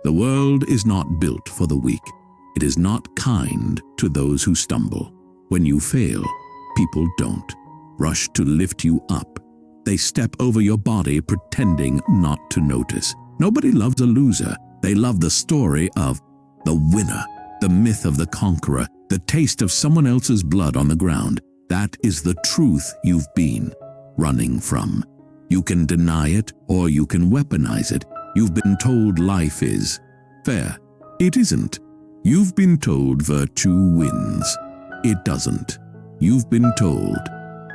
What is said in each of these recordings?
The world is not built for the weak. It is not kind to those who stumble. When you fail, people don't rush to lift you up. They step over your body pretending not to notice. Nobody loves a loser. They love the story of the winner, the myth of the conqueror, the taste of someone else's blood on the ground. That is the truth you've been running from. You can deny it or you can weaponize it. You've been told life is fair. It isn't. You've been told virtue wins. It doesn't. You've been told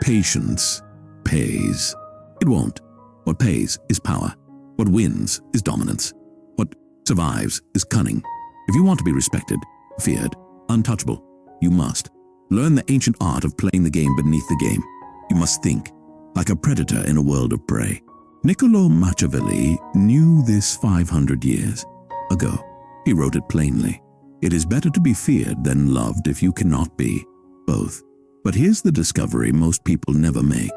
patience pays. It won't. What pays is power. What wins is dominance. What survives is cunning. If you want to be respected, feared, untouchable, you must learn the ancient art of playing the game beneath the game. You must think like a predator in a world of prey. Niccolò Machiavelli knew this 500 years ago. He wrote it plainly. It is better to be feared than loved if you cannot be both. But here's the discovery most people never make.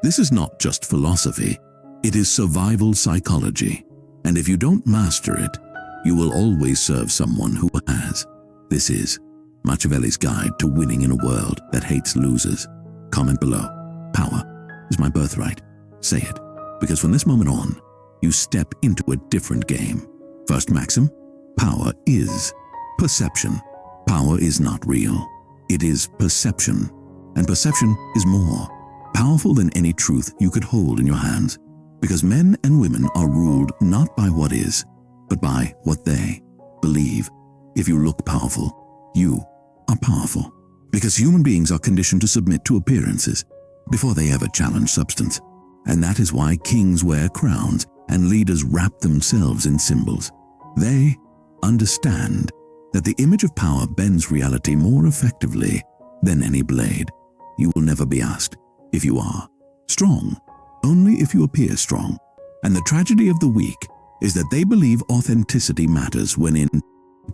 This is not just philosophy. It is survival psychology. And if you don't master it, you will always serve someone who has. This is Machiavelli's guide to winning in a world that hates losers. Comment below. Power is my birthright. Say it, because from this moment on, you step into a different game. First maxim, power is perception. Power is not real. It is perception. And perception is more powerful than any truth you could hold in your hands. Because men and women are ruled not by what is, but by what they believe. If you look powerful, you are powerful. Because human beings are conditioned to submit to appearances before they ever challenge substance. And that is why kings wear crowns and leaders wrap themselves in symbols. They understand that the image of power bends reality more effectively than any blade. You will never be asked if you are strong, only if you appear strong. And the tragedy of the weak is that they believe authenticity matters when in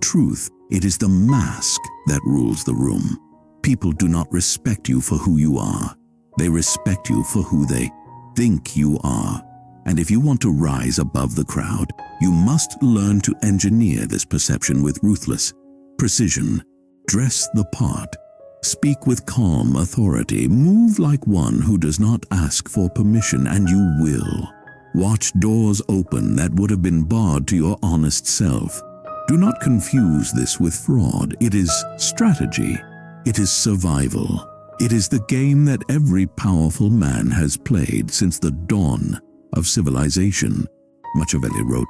truth, it is the mask that rules the room. People do not respect you for who you are. They respect you for who they think you are. And if you want to rise above the crowd, you must learn to engineer this perception with ruthless precision. Dress the part. Speak with calm authority. Move like one who does not ask for permission, and you will. Watch doors open that would have been barred to your honest self. Do not confuse this with fraud. It is strategy. It is survival. It is the game that every powerful man has played since the dawn of civilization. Machiavelli wrote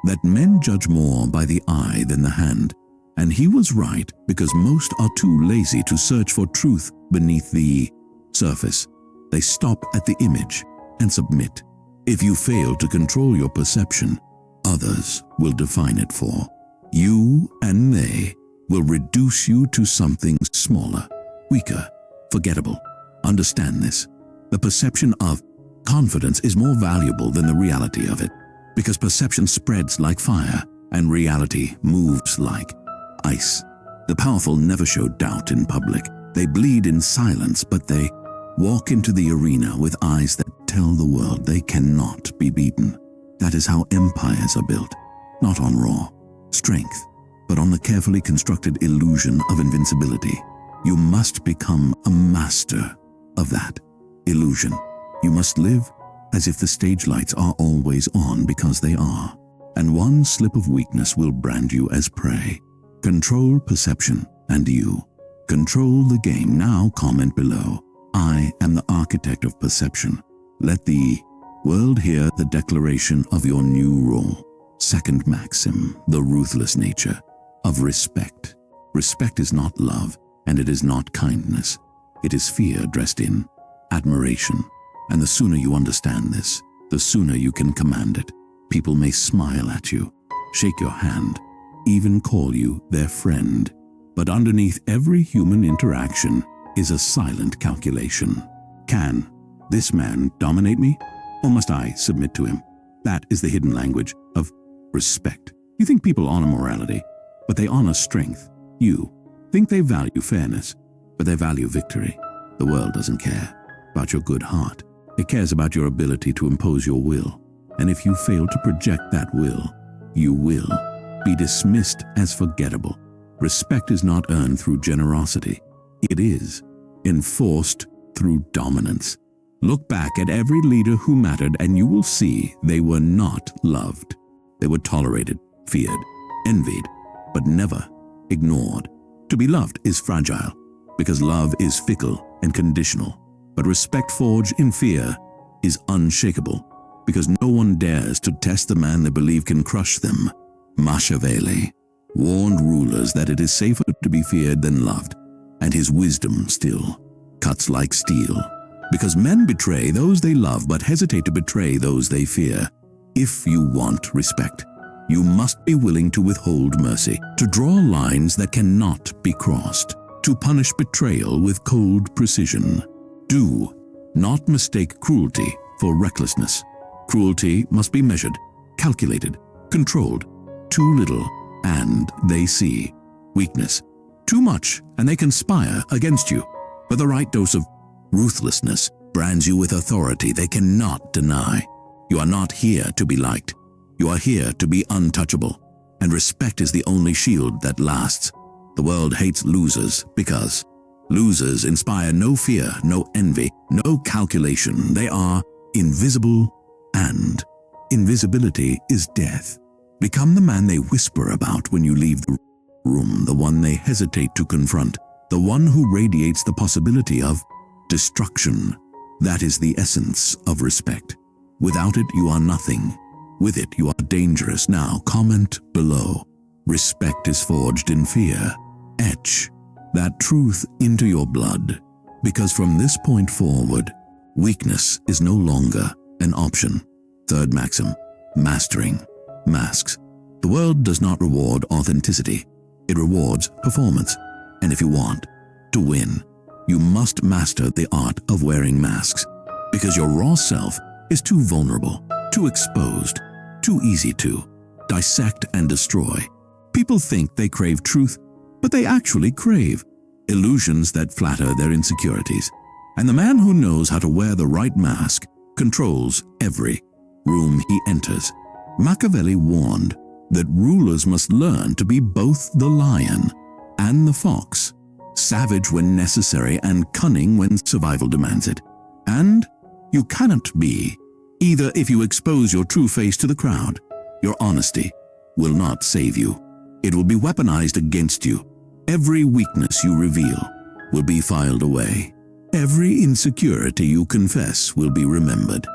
that men judge more by the eye than the hand. And he was right, because most are too lazy to search for truth beneath the surface. They stop at the image and submit. If you fail to control your perception, others will define it for you, and they will reduce you to something smaller, weaker, forgettable. Understand this. The perception of confidence is more valuable than the reality of it, because perception spreads like fire and reality moves like ice. The powerful never show doubt in public. They bleed in silence, but they walk into the arena with eyes that tell the world they cannot be beaten. That is how empires are built, not on raw strength, but on the carefully constructed illusion of invincibility. You must become a master of that illusion. You must live as if the stage lights are always on, because they are, and one slip of weakness will brand you as prey. Control perception, and you control the game. Now comment below. I am the architect of perception. Let the world hear the declaration of your new rule. Second maxim, the ruthless nature of respect. Respect is not love, and it is not kindness. It is fear dressed in admiration. And the sooner you understand this, the sooner you can command it. People may smile at you, shake your hand, even call you their friend. But underneath every human interaction is a silent calculation. Can this man dominate me, or must I submit to him? That is the hidden language of respect. You think people honor morality, but they honor strength. You think they value fairness, but they value victory. The world doesn't care about your good heart. It cares about your ability to impose your will. And if you fail to project that will, you will be dismissed as forgettable. Respect is not earned through generosity. It is enforced through dominance. Look back at every leader who mattered and you will see they were not loved. They were tolerated, feared, envied, but never ignored. To be loved is fragile because love is fickle and conditional. But respect forged in fear is unshakable because no one dares to test the man they believe can crush them. Machiavelli warned rulers that it is safer to be feared than loved, and his wisdom still cuts like steel. Because men betray those they love but hesitate to betray those they fear. If you want respect, you must be willing to withhold mercy, to draw lines that cannot be crossed, to punish betrayal with cold precision. Do not mistake cruelty for recklessness. Cruelty must be measured, calculated, controlled. Too little, and they see weakness. Too much, and they conspire against you. But the right dose of ruthlessness brands you with authority they cannot deny. You are not here to be liked. You are here to be untouchable, and respect is the only shield that lasts. The world hates losers because losers inspire no fear, no envy, no calculation. They are invisible, and invisibility is death. Become the man they whisper about when you leave the room, the one they hesitate to confront, the one who radiates the possibility of destruction. That is the essence of respect. Without it, you are nothing. With it, you are dangerous. Now, comment below. Respect is forged in fear. Etch that truth into your blood, because from this point forward, weakness is no longer an option. Third maxim, mastering masks. The world does not reward authenticity. It rewards performance. And if you want to win, you must master the art of wearing masks, because your raw self is too vulnerable, too exposed, too easy to dissect and destroy. People think they crave truth, but they actually crave illusions that flatter their insecurities. And the man who knows how to wear the right mask controls every room he enters. Machiavelli warned that rulers must learn to be both the lion and the fox, savage when necessary and cunning when survival demands it. And you cannot be either if you expose your true face to the crowd. Your honesty will not save you. It will be weaponized against you. Every weakness you reveal will be filed away. Every insecurity you confess will be remembered.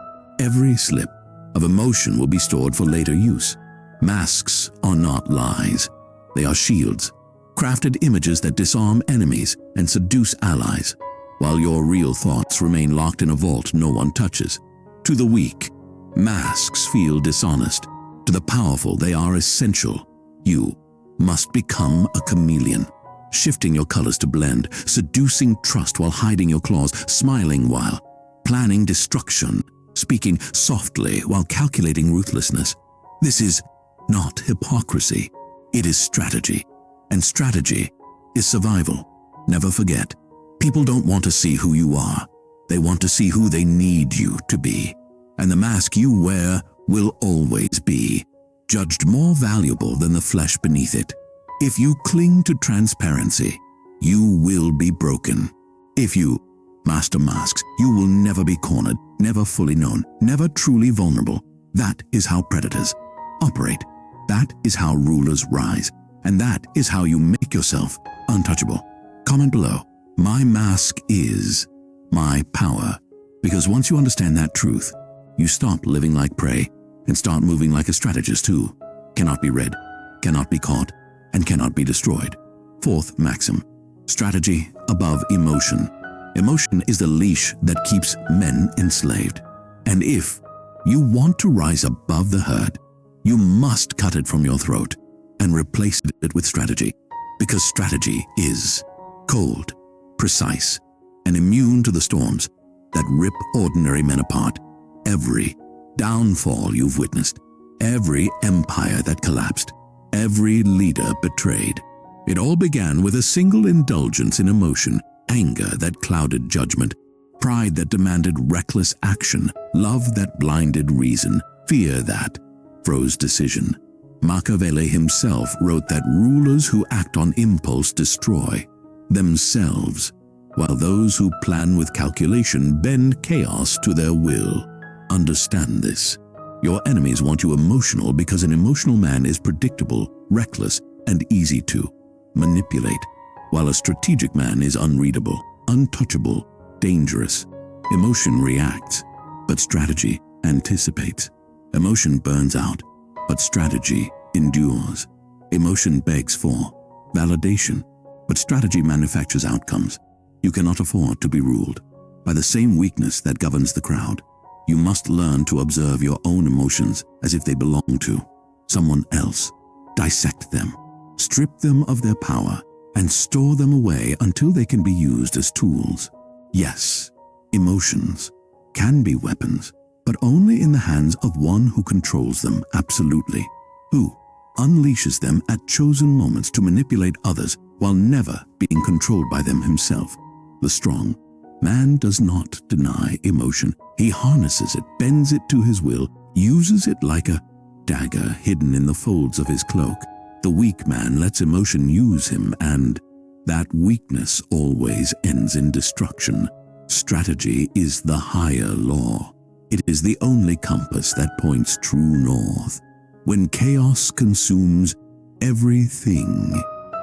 Every slip of emotion will be stored for later use. Masks are not lies. They are shields, crafted images that disarm enemies and seduce allies, while your real thoughts remain locked in a vault no one touches. To the weak, masks feel dishonest. To the powerful, they are essential. You must become a chameleon, shifting your colors to blend, seducing trust while hiding your claws, smiling while planning destruction, speaking softly while calculating ruthlessness. This is not hypocrisy. It is strategy. And strategy is survival. Never forget, people don't want to see who you are. They want to see who they need you to be. And the mask you wear will always be judged more valuable than the flesh beneath it. If you cling to transparency, you will be broken. If you master masks, you will never be cornered, never fully known, never truly vulnerable. That is how predators operate. That is how rulers rise. And that is how you make yourself untouchable. Comment below. My mask is my power. Because once you understand that truth, you stop living like prey and start moving like a strategist who cannot be read, cannot be caught, and cannot be destroyed. Fourth maxim, strategy above emotion. Emotion is the leash that keeps men enslaved. And if you want to rise above the herd, you must cut it from your throat and replace it with strategy, because strategy is cold, precise, and immune to the storms that rip ordinary men apart. Every downfall you've witnessed, every empire that collapsed, every leader betrayed, it all began with a single indulgence in emotion, anger that clouded judgment, pride that demanded reckless action, love that blinded reason, fear that froze decision. Machiavelli himself wrote that rulers who act on impulse destroy themselves, while those who plan with calculation bend chaos to their will. Understand this. Your enemies want you emotional because an emotional man is predictable, reckless, and easy to manipulate, while a strategic man is unreadable, untouchable, dangerous. Emotion reacts, but strategy anticipates. Emotion burns out, but strategy endures. Emotion begs for validation, but strategy manufactures outcomes. You cannot afford to be ruled by the same weakness that governs the crowd. You must learn to observe your own emotions as if they belong to someone else. Dissect them, strip them of their power, and store them away until they can be used as tools. Yes, emotions can be weapons, but only in the hands of one who controls them absolutely, who unleashes them at chosen moments to manipulate others while never being controlled by them himself. The strong man does not deny emotion. He harnesses it, bends it to his will, uses it like a dagger hidden in the folds of his cloak. The weak man lets emotion use him, and that weakness always ends in destruction. Strategy is the higher law. It is the only compass that points true north. When chaos consumes everything,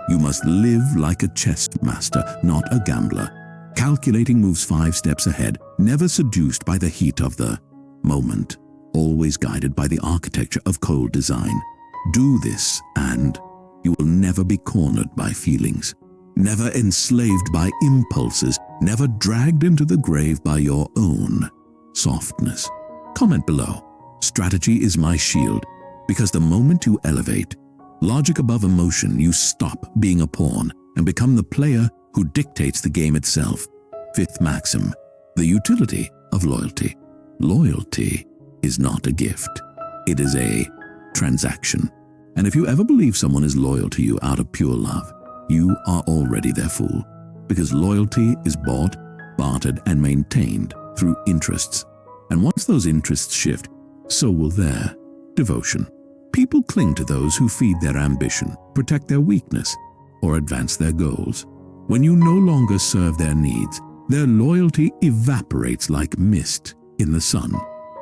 you must live like a chess master, not a gambler, calculating moves 5 steps ahead, never seduced by the heat of the moment, always guided by the architecture of cold design. Do this, and you will never be cornered by feelings, never enslaved by impulses, never dragged into the grave by your own softness. Comment below. Strategy is my shield, because the moment you elevate logic above emotion, you stop being a pawn and become the player who dictates the game itself. 5th maxim, the utility of loyalty. Loyalty is not a gift. It is a transaction. And if you ever believe someone is loyal to you out of pure love, you are already their fool, because loyalty is bought, bartered, and maintained through interests. And once those interests shift, so will their devotion. People cling to those who feed their ambition, protect their weakness, or advance their goals. When you no longer serve their needs, their loyalty evaporates like mist in the sun.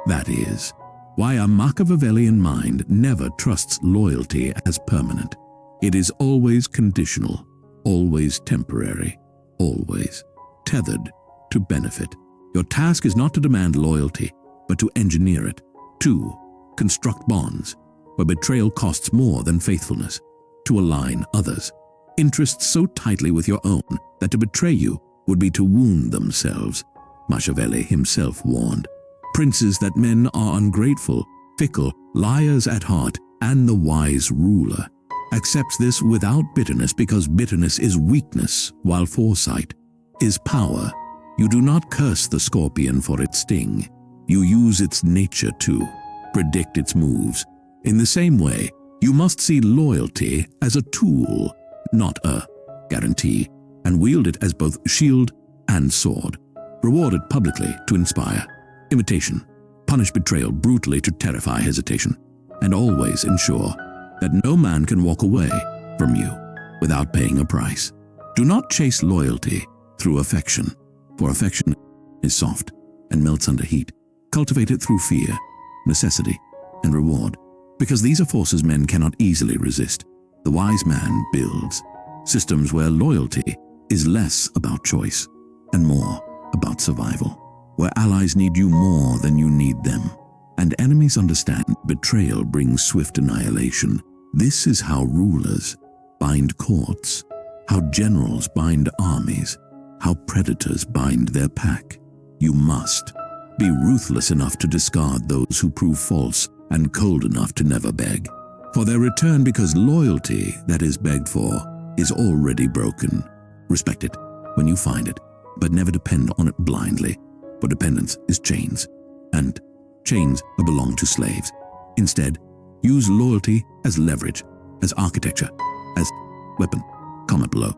That is why a Machiavellian mind never trusts loyalty as permanent. It is always conditional, always temporary, always tethered to benefit. Your task is not to demand loyalty, but to engineer it. 2. Construct bonds where betrayal costs more than faithfulness. To align others' interests so tightly with your own that to betray you would be to wound themselves. Machiavelli himself warned princes that men are ungrateful, fickle, liars at heart, and the wise ruler accepts this without bitterness, because bitterness is weakness, while foresight is power. You do not curse the scorpion for its sting. You use its nature to predict its moves. In the same way, you must see loyalty as a tool, not a guarantee, and wield it as both shield and sword. Reward it publicly to inspire imitation, punish betrayal brutally to terrify hesitation, and always ensure that no man can walk away from you without paying a price. Do not chase loyalty through affection, for affection is soft and melts under heat. Cultivate it through fear, necessity, and reward, because these are forces men cannot easily resist. The wise man builds systems where loyalty is less about choice and more about survival, where allies need you more than you need them, and enemies understand betrayal brings swift annihilation. This is how rulers bind courts, how generals bind armies, how predators bind their pack. You must be ruthless enough to discard those who prove false and cold enough to never beg for their return, because loyalty that is begged for is already broken. Respect it when you find it, but never depend on it blindly, for dependence is chains, and chains belong to slaves. Instead, use loyalty as leverage, as architecture, as weapon. Comment below.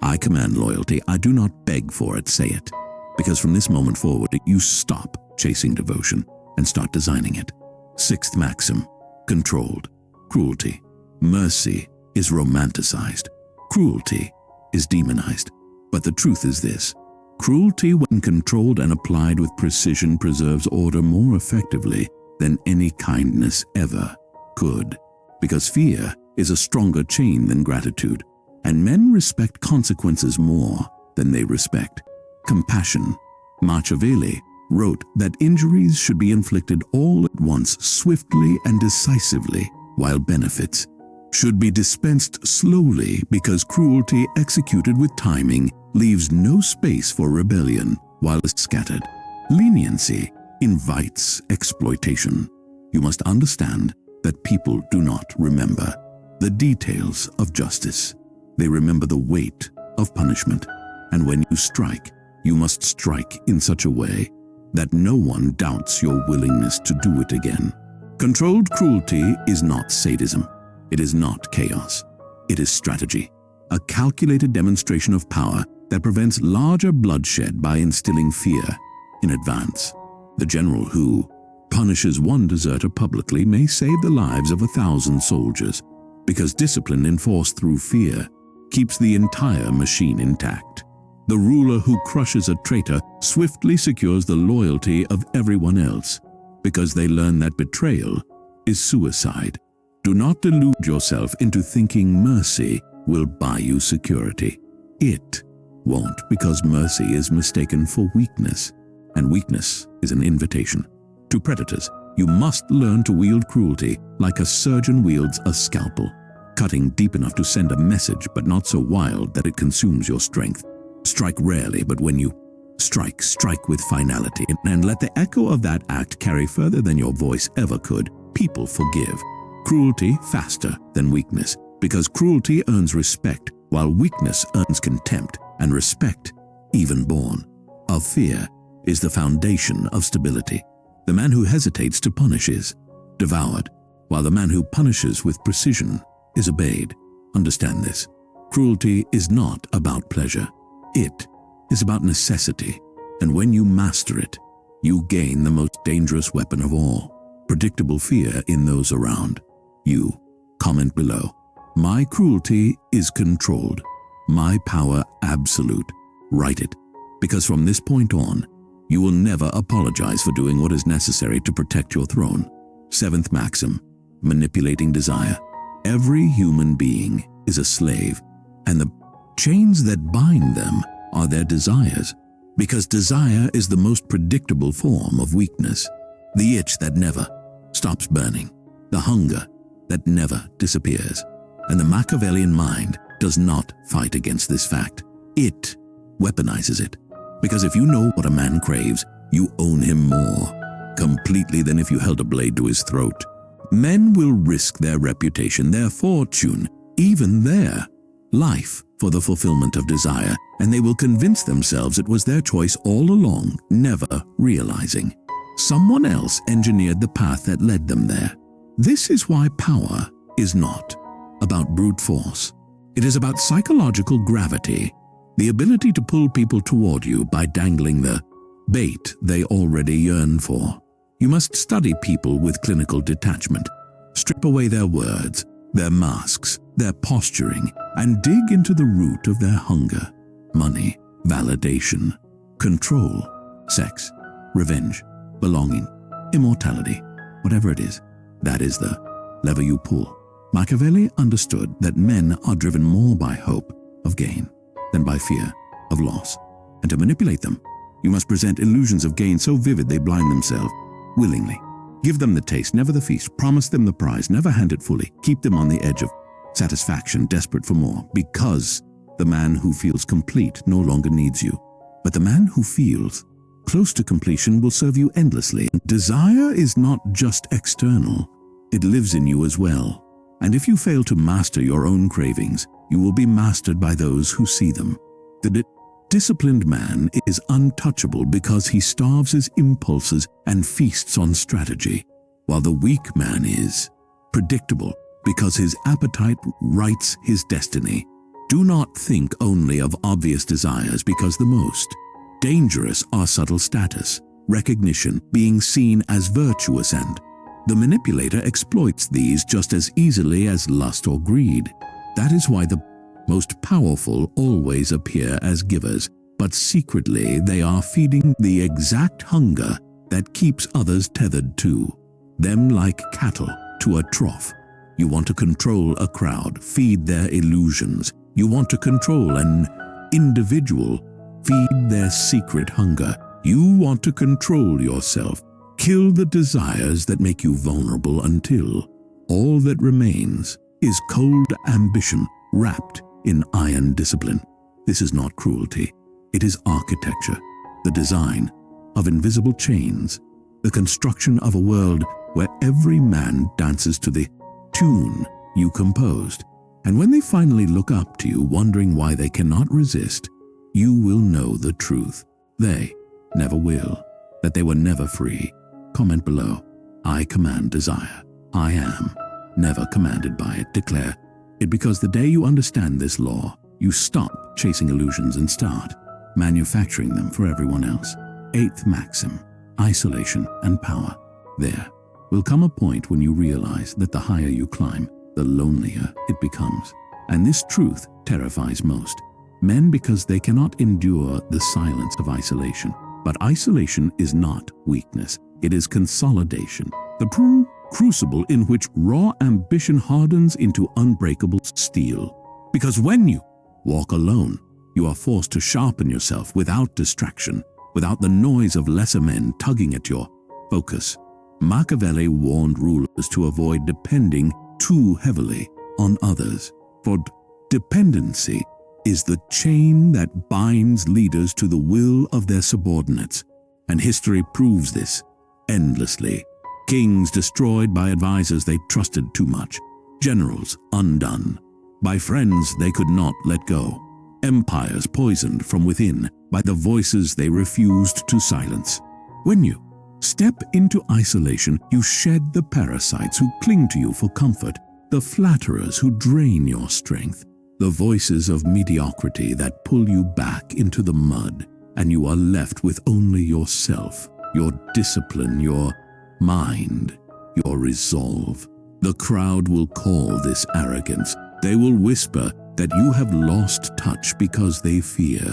I command loyalty. I do not beg for it. Say it. Because from this moment forward, you stop chasing devotion and start designing it. 6th maxim, controlled cruelty Mercy is romanticized. Cruelty is demonized. But the truth is this: cruelty, when controlled and applied with precision, preserves order more effectively than any kindness ever could. Because fear is a stronger chain than gratitude, and men respect consequences more than they respect compassion. Machiavelli wrote that injuries should be inflicted all at once, swiftly and decisively, while benefits should be dispensed slowly, because cruelty executed with timing leaves no space for rebellion while scattered. Leniency invites exploitation. You must understand that people do not remember the details of justice. They remember the weight of punishment. And when you strike, you must strike in such a way that no one doubts your willingness to do it again. Controlled cruelty is not sadism. It is not chaos. It is strategy, a calculated demonstration of power that prevents larger bloodshed by instilling fear in advance. The general who punishes one deserter publicly may save the lives of 1,000 soldiers, because discipline enforced through fear keeps the entire machine intact. The ruler who crushes a traitor swiftly secures the loyalty of everyone else, because they learn that betrayal is suicide. Do not delude yourself into thinking mercy will buy you security. It won't, because mercy is mistaken for weakness, and weakness is an invitation to predators. You must learn to wield cruelty like a surgeon wields a scalpel, cutting deep enough to send a message, but not so wild that it consumes your strength. Strike rarely, but when you strike, strike with finality, and let the echo of that act carry further than your voice ever could. People forgive cruelty faster than weakness, because cruelty earns respect, while weakness earns contempt, and respect, even born of fear, is the foundation of stability. The man who hesitates to punish is devoured, while the man who punishes with precision is obeyed. Understand this: cruelty is not about pleasure. It is about necessity, and when you master it, you gain the most dangerous weapon of all: predictable fear in those around you. Comment below: my cruelty is controlled, my power absolute. Write it, because from this point on, you will never apologize for doing what is necessary to protect your throne. Seventh maxim: manipulating desire. Every human being is a slave, and the chains that bind them are their desires, because desire is the most predictable form of weakness. The itch that never stops burning, the hunger that never disappears. And the Machiavellian mind does not fight against this fact. It weaponizes it, because if you know what a man craves, you own him more completely than if you held a blade to his throat. Men will risk their reputation, their fortune, even their life for the fulfillment of desire, and they will convince themselves it was their choice all along, never realizing someone else engineered the path that led them there. This is why power is not about brute force. It is about psychological gravity, the ability to pull people toward you by dangling the bait they already yearn for. You must study people with clinical detachment, strip away their words, their masks, their posturing, and dig into the root of their hunger: money, validation, control, sex, revenge, belonging, immortality. Whatever it is, that is the lever you pull. Machiavelli understood that men are driven more by hope of gain than by fear of loss. And to manipulate them, you must present illusions of gain so vivid they blind themselves. Willingly give them the taste, never the feast. Promise them the prize, never hand it fully. Keep them on the edge of satisfaction, desperate for more, because the man who feels complete no longer needs you. But the man who feels close to completion will serve you endlessly. Desire is not just external, it lives in you as well. And if you fail to master your own cravings, you will be mastered by those who see them. The disciplined man is untouchable because he starves his impulses and feasts on strategy, while the weak man is predictable because his appetite writes his destiny. Do not think only of obvious desires, because the most dangerous are subtle status, recognition, being seen as virtuous, and The manipulator exploits these just as easily as lust or greed. That is why the most powerful always appear as givers, but secretly they are feeding the exact hunger that keeps others tethered to them like cattle to a trough. You want to control a crowd, feed their illusions. You want to control an individual, feed their secret hunger. You want to control yourself, kill the desires that make you vulnerable until all that remains is cold ambition wrapped in iron discipline. This is not cruelty. It is architecture, the design of invisible chains, the construction of a world where every man dances to the tune you composed. And when they finally look up to you, wondering why they cannot resist, you will know the truth. They never will, that they were never free. Comment below. I command desire. I am never commanded by it. Declare it, because the day you understand this law, you stop chasing illusions and start manufacturing them for everyone else. 8th maxim, isolation and power. There will come a point when you realize that the higher you climb, the lonelier it becomes. And this truth terrifies most men, because they cannot endure the silence of isolation. But isolation is not weakness. It is consolidation, the crucible in which raw ambition hardens into unbreakable steel. Because when you walk alone, you are forced to sharpen yourself without distraction, without the noise of lesser men tugging at your focus. Machiavelli warned rulers to avoid depending too heavily on others, for dependency is the chain that binds leaders to the will of their subordinates. And history proves this endlessly. Kings destroyed by advisors they trusted too much, generals undone by friends they could not let go, empires poisoned from within by the voices they refused to silence. When you step into isolation, you shed the parasites who cling to you for comfort, the flatterers who drain your strength, the voices of mediocrity that pull you back into the mud, and you are left with only yourself, your discipline, your mind, your resolve. The crowd will call this arrogance. They will whisper that you have lost touch because they fear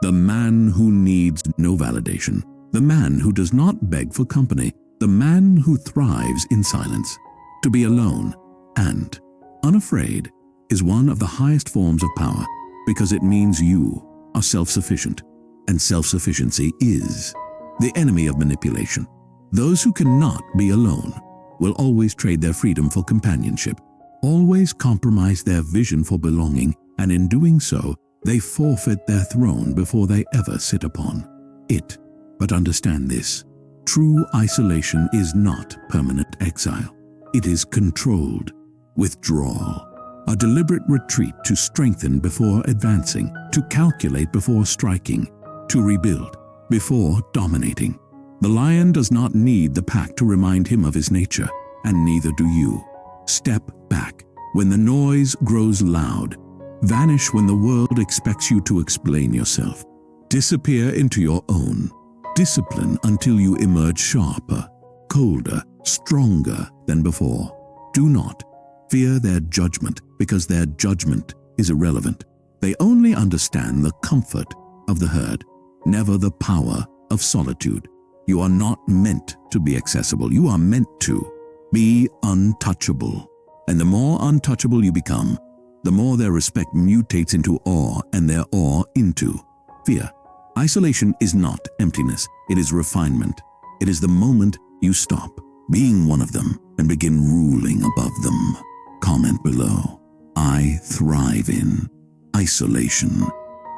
the man who needs no validation, the man who does not beg for company, the man who thrives in silence. To be alone and unafraid is one of the highest forms of power, because it means you are self-sufficient, and self-sufficiency is the enemy of manipulation. Those who cannot be alone will always trade their freedom for companionship, always compromise their vision for belonging, and in doing so, they forfeit their throne before they ever sit upon it. But understand this: true isolation is not permanent exile. It is controlled withdrawal, a deliberate retreat to strengthen before advancing, to calculate before striking, to rebuild before dominating. The lion does not need the pack to remind him of his nature, and neither do you. Step back when the noise grows loud. Vanish when the world expects you to explain yourself. Disappear into your own discipline until you emerge sharper, colder, stronger than before. Do not fear their judgment, because their judgment is irrelevant. They only understand the comfort of the herd, never the power of solitude. You are not meant to be accessible. You are meant to be untouchable. And the more untouchable you become, the more their respect mutates into awe, and their awe into fear. Isolation is not emptiness. It is refinement. It is the moment you stop being one of them and begin ruling above them. Comment below. I thrive in isolation.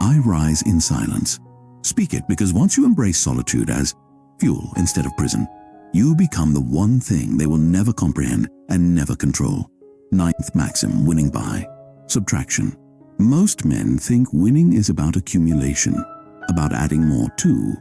I rise in silence. Speak it, because once you embrace solitude as fuel instead of prison, you become the one thing they will never comprehend and never control. 9th maxim, winning by subtraction. Most men think winning is about accumulation, about adding more to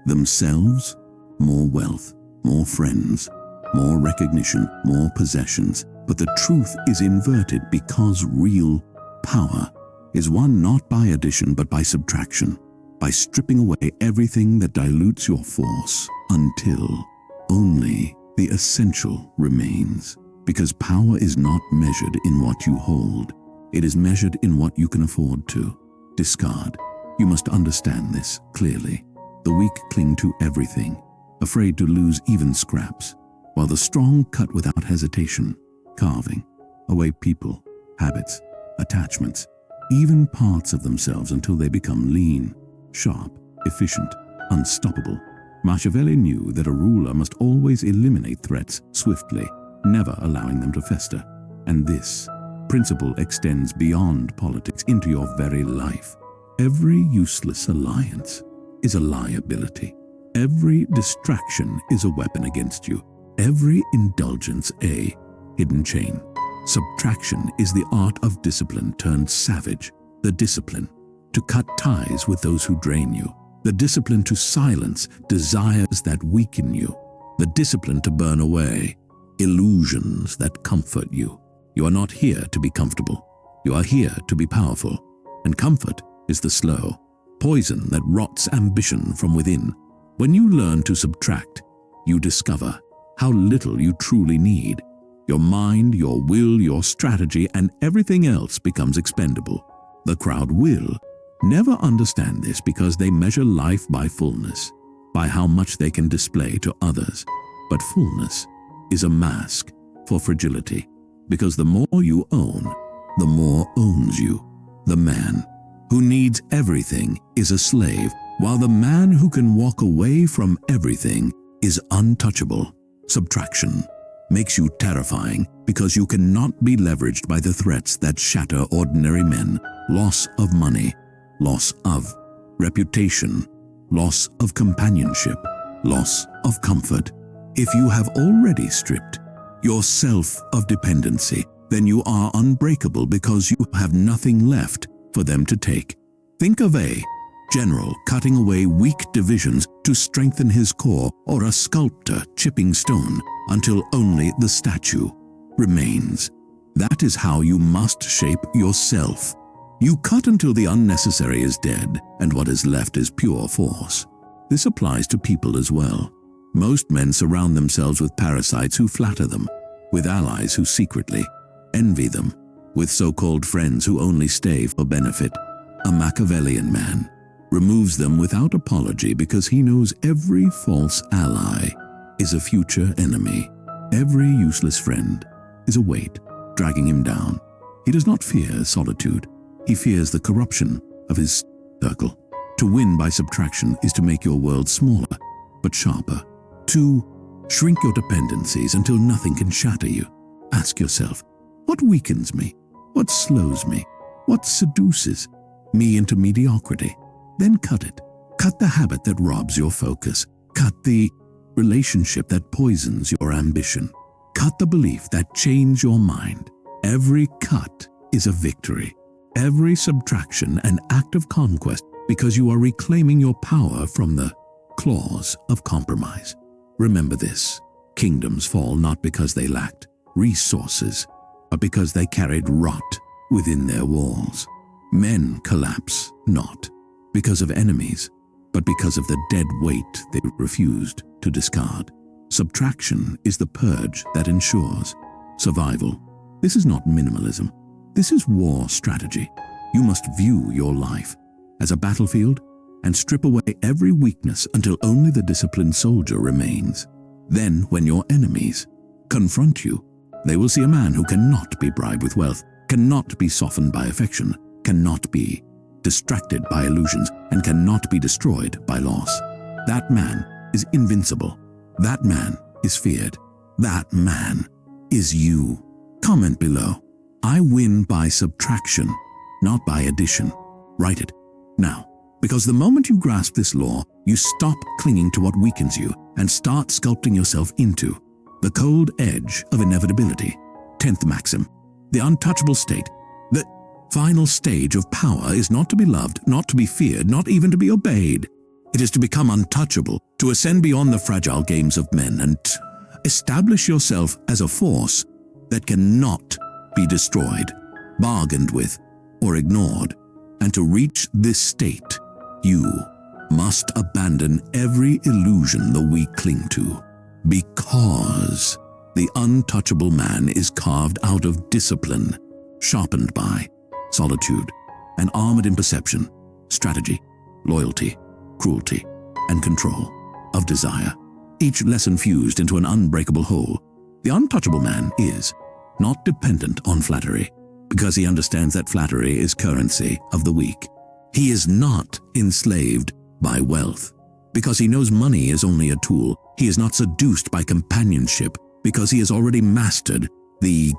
themselves, more wealth, more friends, more recognition, more possessions. But the truth is inverted, because real power is won not by addition but by subtraction, by stripping away everything that dilutes your force until only the essential remains, because power is not measured in what you hold. It is measured in what you can afford to discard. You must understand this clearly. The weak cling to everything, afraid to lose even scraps, while the strong cut without hesitation, carving away people, habits, attachments, even parts of themselves until they become lean, sharp, efficient, unstoppable. Machiavelli knew that a ruler must always eliminate threats swiftly, never allowing them to fester. And this principle extends beyond politics into your very life. Every useless alliance is a liability. Every distraction is a weapon against you. Every indulgence a hidden chain. Subtraction is the art of discipline turned savage. The discipline to cut ties with those who drain you. The discipline to silence desires that weaken you. The discipline to burn away illusions that comfort you. You are not here to be comfortable. You are here to be powerful. And comfort is the slow poison that rots ambition from within. When you learn to subtract, you discover how little you truly need. Your mind, your will, your strategy, and everything else becomes expendable. The crowd will never understand this because they measure life by fullness, by how much they can display to others. But fullness is a mask for fragility, because the more you own, the more owns you. The man who needs everything is a slave, while the man who can walk away from everything is untouchable. Subtraction makes you terrifying because you cannot be leveraged by the threats that shatter ordinary men. Loss of money, loss of reputation, loss of companionship, loss of comfort. If you have already stripped yourself of dependency, then you are unbreakable because you have nothing left for them to take. Think of a general cutting away weak divisions to strengthen his core, or a sculptor chipping stone until only the statue remains. That is how you must shape yourself. You cut until the unnecessary is dead, and what is left is pure force. This applies to people as well. Most men surround themselves with parasites who flatter them, with allies who secretly envy them, with so-called friends who only stay for benefit. A Machiavellian man removes them without apology because he knows every false ally is a future enemy. Every useless friend is a weight dragging him down. He does not fear solitude. He fears the corruption of his circle. To win by subtraction is to make your world smaller, but sharper. To shrink your dependencies until nothing can shatter you. Ask yourself, what weakens me? What slows me? What seduces me into mediocrity? Then cut it. Cut the habit that robs your focus. Cut the relationship that poisons your ambition. Cut the belief that chains your mind. Every cut is a victory. Every subtraction an act of conquest, because you are reclaiming your power from the claws of compromise. Remember this: kingdoms fall not because they lacked resources, but because they carried rot within their walls. Men collapse not because of enemies, but because of the dead weight they refused to discard. Subtraction is the purge that ensures survival. This is not minimalism. This is war strategy. You must view your life as a battlefield and strip away every weakness until only the disciplined soldier remains. Then, when your enemies confront you, they will see a man who cannot be bribed with wealth, cannot be softened by affection, cannot be distracted by illusions, and cannot be destroyed by loss. That man is invincible. That man is feared. That man is you. Comment below. I win by subtraction, not by addition. Write it now, because the moment you grasp this law, you stop clinging to what weakens you and start sculpting yourself into the cold edge of inevitability. 10th maxim: the untouchable state, the final stage of power, is not to be loved, not to be feared, not even to be obeyed. It is to become untouchable, to ascend beyond the fragile games of men and establish yourself as a force that cannot be destroyed, bargained with, or ignored. And to reach this state, you must abandon every illusion the weak cling to. Because the untouchable man is carved out of discipline, sharpened by solitude, and armored in perception, strategy, loyalty, cruelty, and control of desire, each lesson fused into an unbreakable whole. The untouchable man is not dependent on flattery, because he understands that flattery is currency of the weak. He is not enslaved by wealth, because he knows money is only a tool. He is not seduced by companionship, because he has already mastered the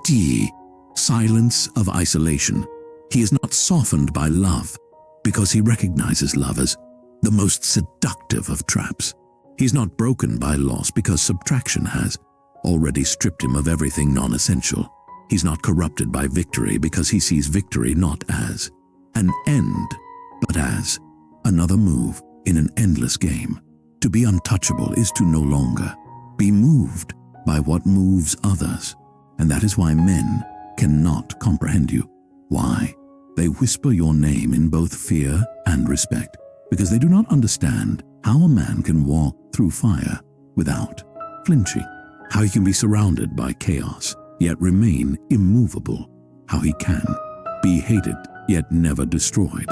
silence of isolation. He is not softened by love, because he recognizes love as the most seductive of traps. He's not broken by loss, because subtraction has already stripped him of everything non-essential. He's not corrupted by victory, because he sees victory not as an end, but as another move in an endless game. To be untouchable is to no longer be moved by what moves others, and that is why men cannot comprehend you. Why? They whisper your name in both fear and respect, because they do not understand how a man can walk through fire without flinching, how he can be surrounded by chaos yet remain immovable, how he can be hated yet never destroyed.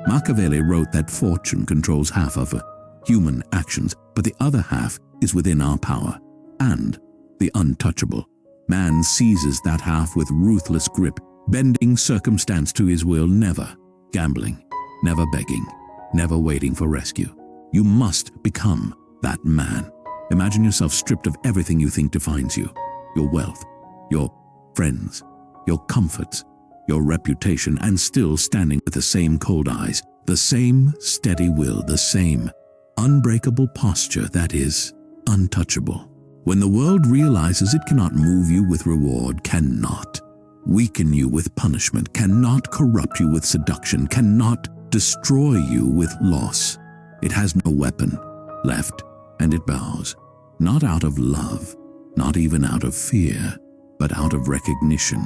Machiavelli wrote that fortune controls half of human actions, but the other half is within our power, and the untouchable man seizes that half with ruthless grip, bending circumstance to his will, never gambling, never begging, never waiting for rescue. You must become that man. Imagine yourself stripped of everything you think defines you: your wealth, your friends, your comforts, your reputation, and still standing with the same cold eyes, the same steady will, the same unbreakable posture that is untouchable. When the world realizes it cannot move you with reward, cannot weaken you with punishment, cannot corrupt you with seduction, cannot destroy you with loss, it has no weapon left, and it bows, not out of love, not even out of fear, but out of recognition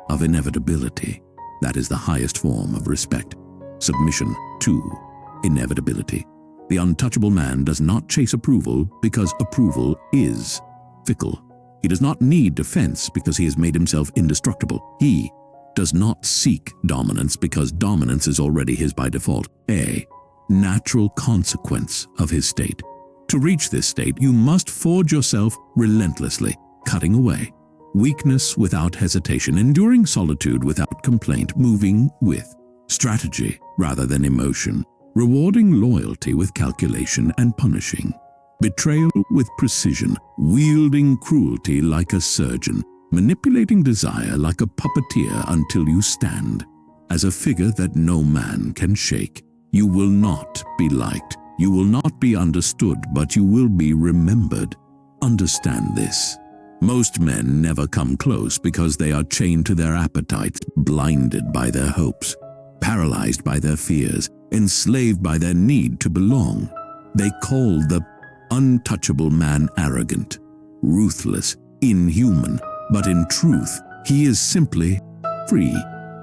of inevitability. That is the highest form of respect, submission to inevitability. The untouchable man does not chase approval, because approval is fickle. He does not need defense, because he has made himself indestructible. He does not seek dominance, because dominance is already his by default, a natural consequence of his state. To reach this state, you must forge yourself relentlessly, cutting away weakness without hesitation, enduring solitude without complaint, moving with strategy rather than emotion, rewarding loyalty with calculation and punishing betrayal with precision, wielding cruelty like a surgeon, manipulating desire like a puppeteer until you stand as a figure that no man can shake. You will not be liked, you will not be understood, but you will be remembered. Understand this. Most men never come close because they are chained to their appetites, blinded by their hopes, paralyzed by their fears, enslaved by their need to belong. They call the untouchable man arrogant, ruthless, inhuman, but in truth, he is simply free,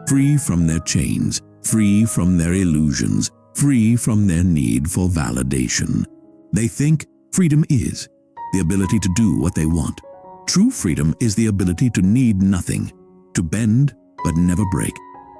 free from their chains, free from their illusions, free from their need for validation. They think freedom is the ability to do what they want. True freedom is the ability to need nothing, to bend but never break,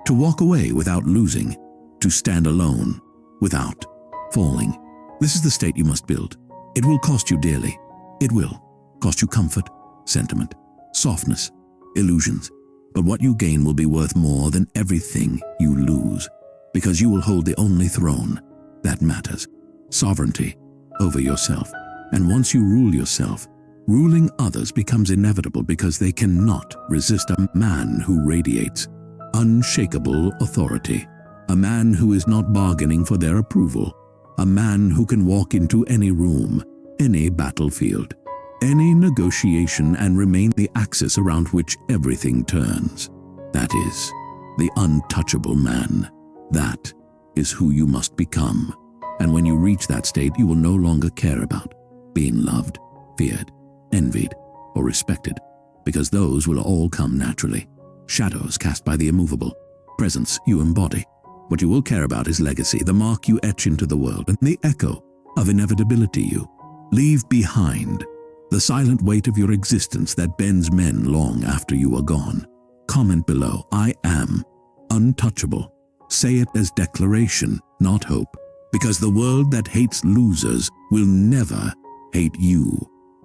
to walk away without losing, to stand alone without falling. This is the state you must build. It will cost you dearly. It will cost you comfort, sentiment, softness, illusions. But what you gain will be worth more than everything you lose, because you will hold the only throne that matters, sovereignty over yourself. And once you rule yourself, ruling others becomes inevitable, because they cannot resist a man who radiates unshakable authority, a man who is not bargaining for their approval, a man who can walk into any room, any battlefield, any negotiation, and remain the axis around which everything turns. That is the untouchable man. That is who you must become. And when you reach that state, you will no longer care about being loved, feared, envied, or respected, because those will all come naturally. Shadows cast by the immovable, presence you embody. What you will care about is legacy, the mark you etch into the world, and the echo of inevitability you leave behind. the silent weight of your existence that bends men long after you are gone. Comment below, I am untouchable. Say it as declaration, not hope, because the world that hates losers will never hate you.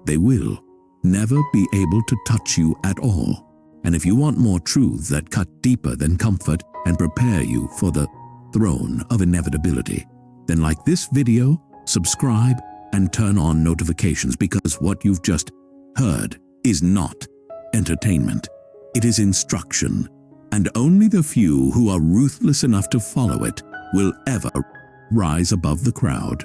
They will never be able to touch you at all. And if you want more truths that cut deeper than comfort and prepare you for the throne of inevitability, then like this video, subscribe, and turn on notifications, because what you've just heard is not entertainment. It is instruction, and only the few who are ruthless enough to follow it will ever rise above the crowd.